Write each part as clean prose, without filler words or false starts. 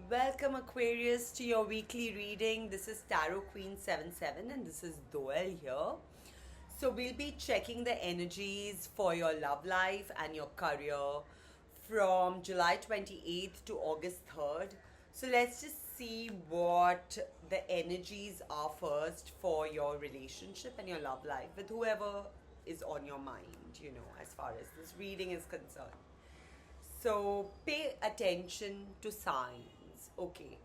Welcome Aquarius to your weekly reading. This is Tarot Queen 77 and this is Doel here. So we'll be checking the energies for your love life and your career from July 28th to August 3rd. So let's just see what the energies are first for your relationship and your love life with whoever is on your mind, as far as this reading is concerned. So pay attention to signs. Okay.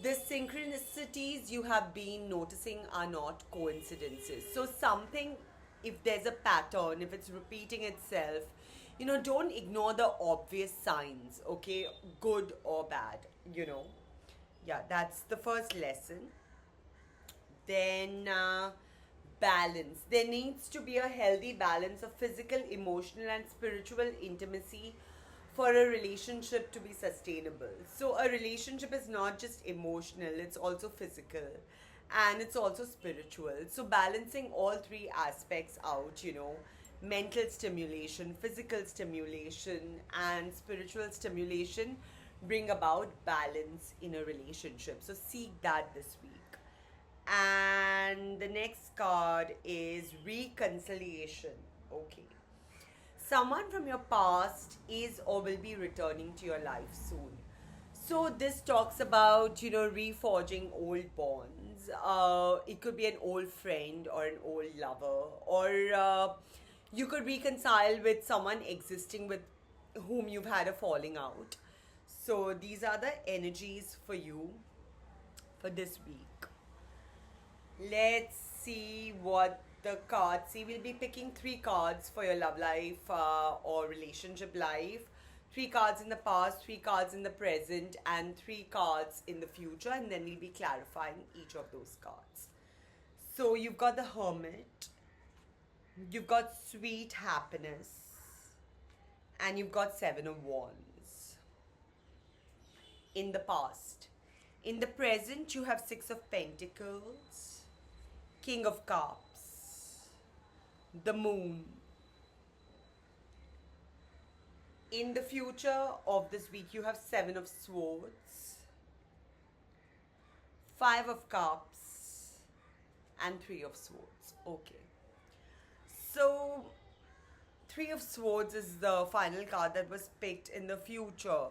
The synchronicities you have been noticing are not coincidences. So something, if there's a pattern, if it's repeating itself, don't ignore the obvious signs, okay? Good or bad, Yeah, that's the first lesson. Then balance. There needs to be a healthy balance of physical, emotional, and spiritual intimacy for a relationship to be sustainable. So, a relationship is not just emotional, it's also physical and it's also spiritual. So, balancing all three aspects out, mental stimulation, physical stimulation, and spiritual stimulation bring about balance in a relationship. So, seek that this week. And the next card is reconciliation. Okay. Someone from your past is or will be returning to your life soon. So this talks about, reforging old bonds. It could be an old friend or an old lover, or you could reconcile with someone existing with whom you've had a falling out. So these are the energies for you for this week. Let's see what the cards say. We'll be picking three cards for your love life or relationship life. Three cards in the past, three cards in the present, and three cards in the future, and then we'll be clarifying each of those cards. So you've got the Hermit, you've got Sweet Happiness, and you've got Seven of Wands in the past. In the present, you have Six of Pentacles, King of Cups, the Moon. In the future of this week, you have Seven of Swords, Five of Cups, and Three of Swords. Okay. So, Three of Swords is the final card that was picked in the future.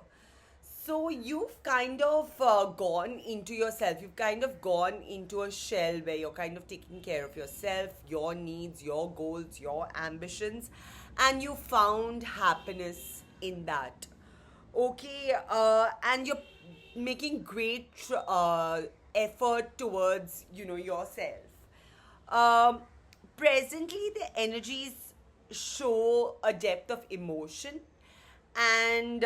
So you've kind of gone into yourself. You've kind of gone into a shell where you're kind of taking care of yourself, your needs, your goals, your ambitions, and you found happiness in that. Okay, and you're making great effort towards, yourself. Um, Presently, the energies show a depth of emotion and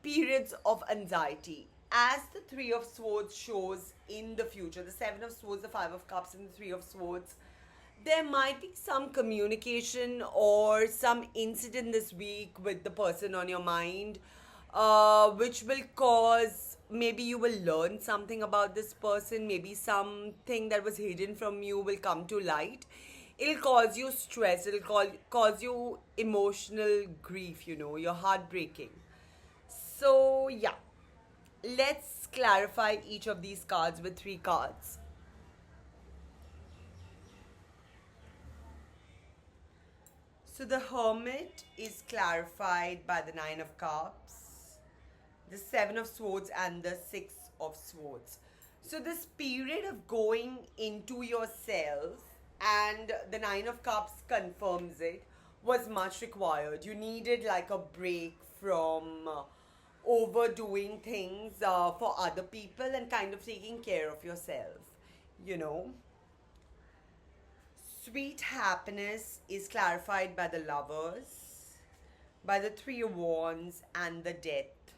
periods of anxiety. As the Three of Swords shows in the future, the Seven of Swords, the Five of Cups, and the Three of Swords, there might be some communication or some incident this week with the person on your mind, which will cause, maybe you will learn something about this person, maybe something that was hidden from you will come to light. It'll cause you stress, cause you emotional grief, you're heartbreaking. So, yeah, let's clarify each of these cards with three cards. So the Hermit is clarified by the Nine of Cups, the Seven of Swords, and the Six of Swords. So this period of going into yourself, and the Nine of Cups confirms it, was much required. You needed like a break from overdoing things for other people and kind of taking care of yourself, you know. Sweet Happiness is clarified by the Lovers, by the Three of Wands, and the Death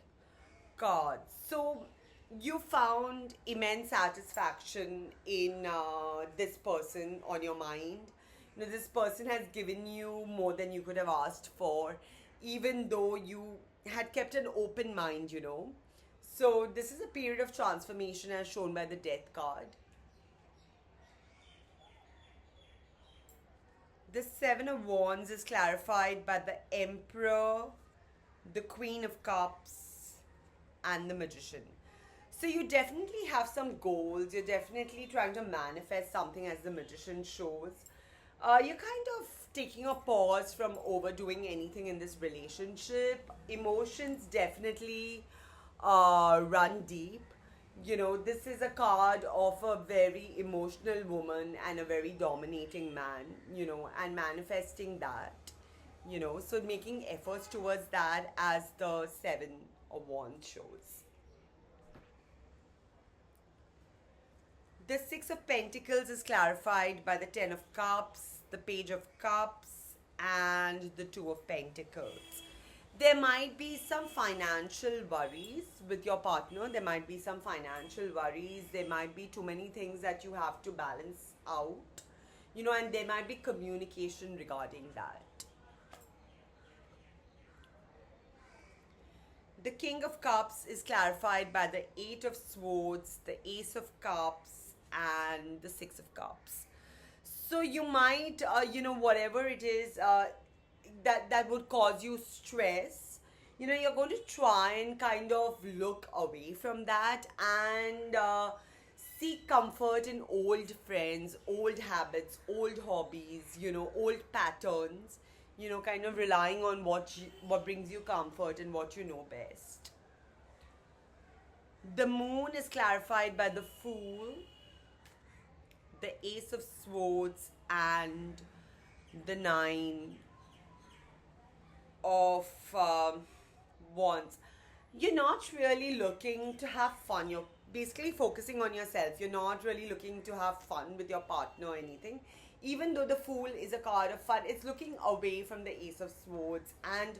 card. So you found immense satisfaction in this person on your mind. This person has given you more than you could have asked for, even though you had kept an open mind. So this is a period of transformation as shown by the Death card. The Seven of Wands is clarified by the Emperor, the Queen of Cups, and the Magician. So you definitely have some goals. You're definitely trying to manifest something, as the magician shows. You're kind of taking a pause from overdoing anything in this relationship. Emotions definitely run deep. You know, this is a card of a very emotional woman and a very dominating man, you know, and manifesting that, you know, so making efforts towards that, as the Seven of Wands shows. The Six of Pentacles is clarified by the Ten of Cups, the Page of Cups, and the Two of Pentacles. There might be some financial worries with your partner. There might be some financial worries. There might be too many things that you have to balance out, you know, and there might be communication regarding that. The King of Cups is clarified by the Eight of Swords, the Ace of Cups, and the Six of Cups. So you might, you know, whatever it is that would cause you stress, you know, you're going to try and kind of look away from that and seek comfort in old friends, old habits, old hobbies, you know, old patterns, you know, kind of relying on what brings you comfort and what you know best. The moon is clarified by the Fool, the Ace of Swords, and the Nine of Wands. You're not really looking to have fun. You're basically focusing on yourself. You're not really looking to have fun with your partner or anything. Even though the Fool is a card of fun, it's looking away from the Ace of Swords, and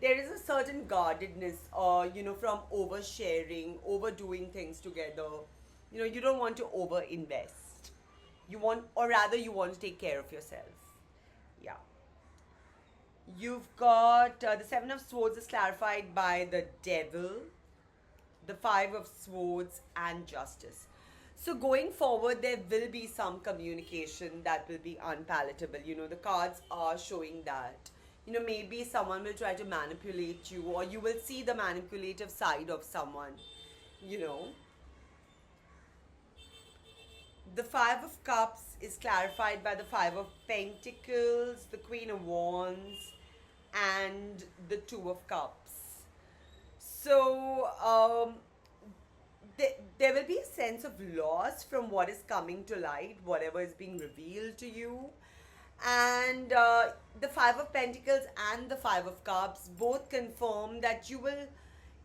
there is a certain guardedness, you know, from oversharing, overdoing things together. You know, you don't want to over invest. You want, or rather, you want to take care of yourself. Yeah. You've got the Seven of Swords is clarified by the Devil, the Five of Swords, and Justice. So going forward, there will be some communication that will be unpalatable. You know, the cards are showing that. You know, maybe someone will try to manipulate you, or you will see the manipulative side of someone, you know. The Five of Cups is clarified by the Five of Pentacles, the Queen of Wands, and the Two of Cups. So, there will be a sense of loss from what is coming to light, whatever is being revealed to you. And the Five of Pentacles and the Five of Cups both confirm that you will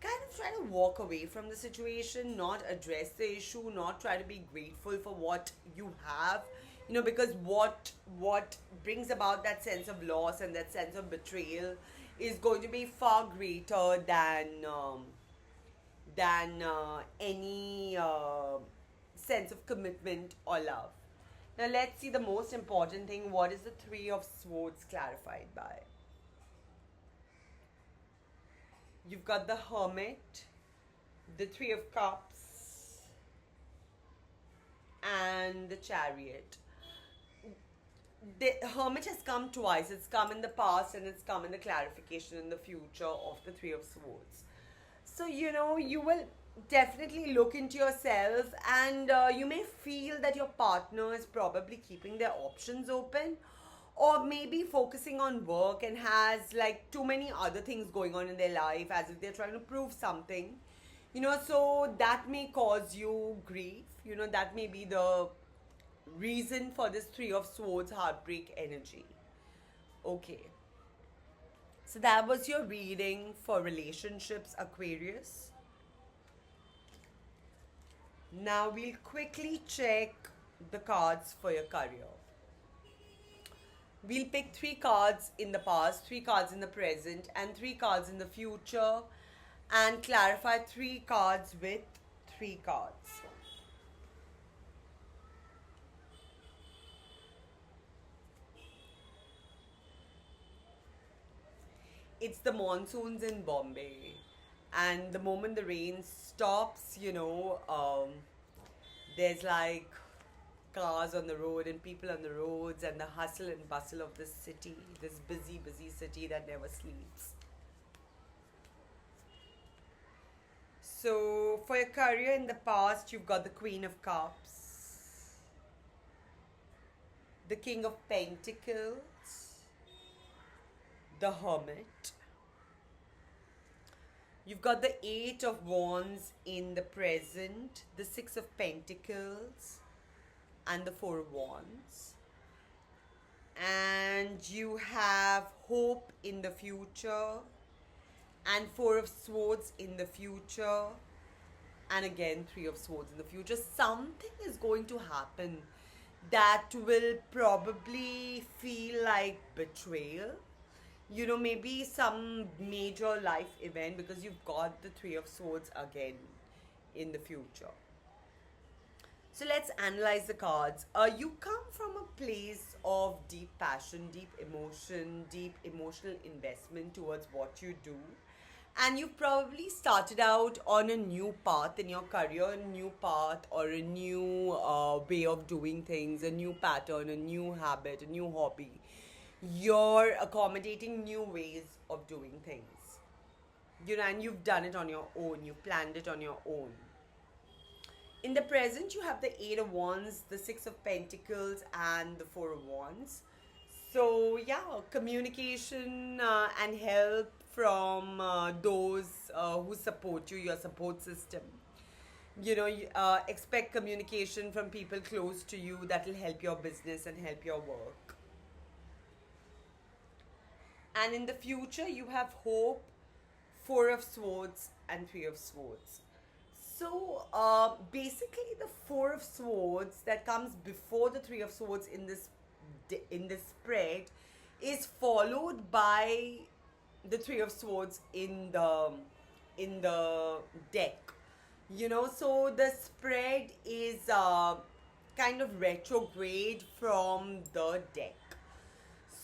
kind of try to walk away from the situation, not address the issue, not try to be grateful for what you have, you know, because what brings about that sense of loss and that sense of betrayal is going to be far greater than any sense of commitment or love. Now let's see the most important thing. What is the Three of Swords clarified by? You've got the Hermit, the Three of Cups, and the Chariot. The Hermit has come twice. It's come in the past and it's come in the clarification in the future of the Three of Swords. So, you know, you will definitely look into yourself, and you may feel that your partner is probably keeping their options open, or maybe focusing on work and has like too many other things going on in their life, as if they're trying to prove something, you know. So that may cause you grief, you know, that may be the reason for this Three of Swords heartbreak energy. Okay, so that was your reading for relationships, Aquarius. Now we'll quickly check the cards for your career. We'll pick three cards in the past, three cards in the present, and three cards in the future, and clarify three cards with three cards. It's the monsoons in Bombay, and the moment the rain stops, you know, there's like cars on the road and people on the roads and the hustle and bustle of this city, this busy, busy city that never sleeps. So, for your career in the past, you've got the Queen of Cups, the King of Pentacles, the Hermit. You've got the Eight of Wands in the present, the Six of Pentacles, and the Four of Wands. And you have hope in the future, and Four of Swords in the future, and again Three of Swords in the future. Something is going to happen that will probably feel like betrayal. You know, maybe some major life event, because you've got the Three of Swords again in the future. So let's analyze the cards. You come from a place of deep passion, deep emotion, deep emotional investment towards what you do. And you've probably started out on a new path in your career, a new path or a new way of doing things, a new pattern, a new habit, a new hobby. You're accommodating new ways of doing things. You know, and you've done it on your own, you planned it on your own. In the present, you have the Eight of Wands, the Six of Pentacles, and the Four of Wands. So, yeah, communication and help from those who support you, your support system. You know, expect communication from people close to you that will help your business and help your work. And in the future, you have hope, Four of Swords, and Three of Swords. So basically, the Four of Swords that comes before the Three of Swords in this spread is followed by the Three of Swords in the deck. You know, so the spread is kind of retrograde from the deck.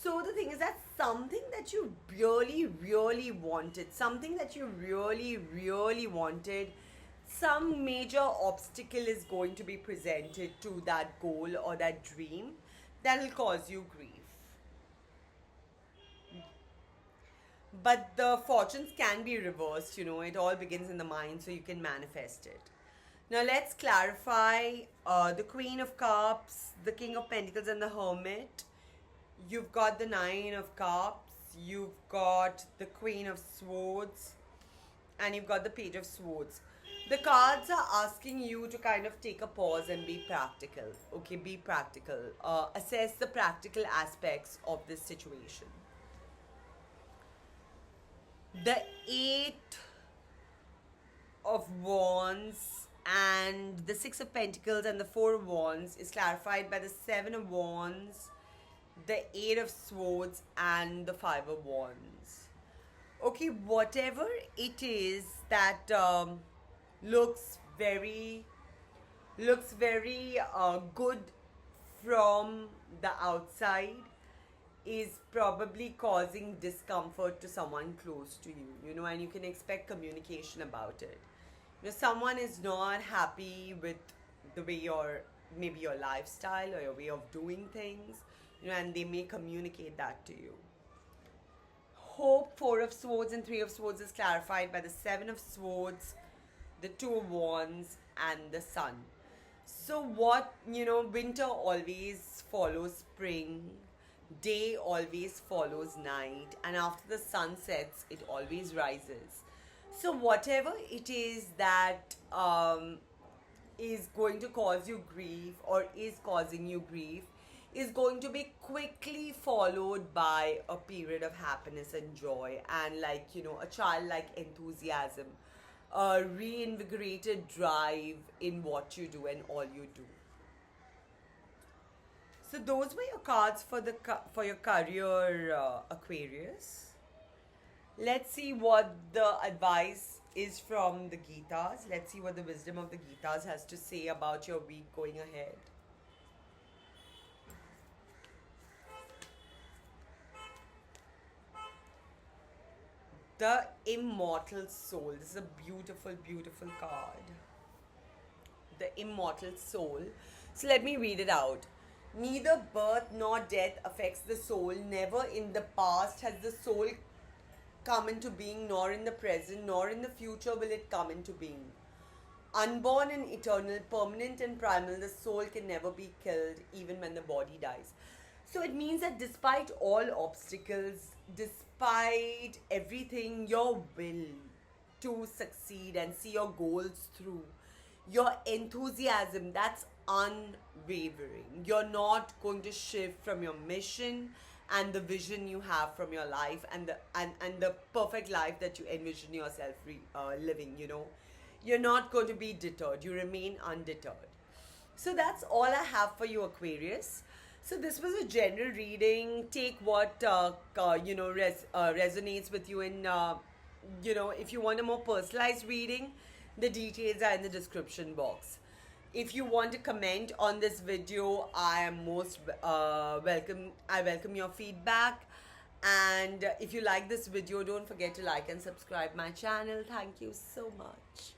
So the thing is that something that you really, really wanted, something that you really, really wanted, some major obstacle is going to be presented to that goal or that dream that will cause you grief. But the fortunes can be reversed, you know, it all begins in the mind, so you can manifest it. Now let's clarify the Queen of Cups, the King of Pentacles, and the Hermit. You've got the Nine of Cups, you've got the Queen of Swords, and you've got the Page of Swords. The cards are asking you to kind of take a pause and be practical. Okay, be practical. Assess the practical aspects of this situation. The Eight of Wands and the Six of Pentacles and the Four of Wands is clarified by the Seven of Wands, the Eight of Swords, and the Five of Wands. Okay, whatever it is that looks very good from the outside is probably causing discomfort to someone close to you, you know, and you can expect communication about it. You know, someone is not happy with the way maybe your lifestyle or your way of doing things, you know, and they may communicate that to you. Hope, Four of Swords and Three of Swords is clarified by the Seven of Swords, the Two of Wands, and the Sun. So what, you know, winter always follows spring, day always follows night, and after the sun sets, it always rises. So whatever it is that is going to cause you grief or is causing you grief is going to be quickly followed by a period of happiness and joy, and, like, you know, a childlike enthusiasm, a reinvigorated drive in what you do and all you do. So those were your cards for your career, Aquarius. Let's see what the advice is from the Gitas. Let's see what the wisdom of the Gitas has to say about your week going ahead. The Immortal Soul. This is a beautiful, beautiful card. The Immortal Soul. So let me read it out. Neither birth nor death affects the soul. Never in the past has the soul come into being, nor in the present, nor in the future will it come into being. Unborn and eternal, permanent and primal, the soul can never be killed even when the body dies. So it means that despite all obstacles, despite everything, your will to succeed and see your goals through, your enthusiasm, that's unwavering. You're not going to shift from your mission and the vision you have from your life, and the perfect life that you envision yourself living, you're not going to be deterred. You remain undeterred. So that's all I have for you, Aquarius. So this was a general reading. Take what resonates with you. In if you want a more personalized reading, the details are in the description box. If you want to comment on this video, I am most welcome. I welcome your feedback. And if you like this video, don't forget to like and subscribe my channel. Thank you so much.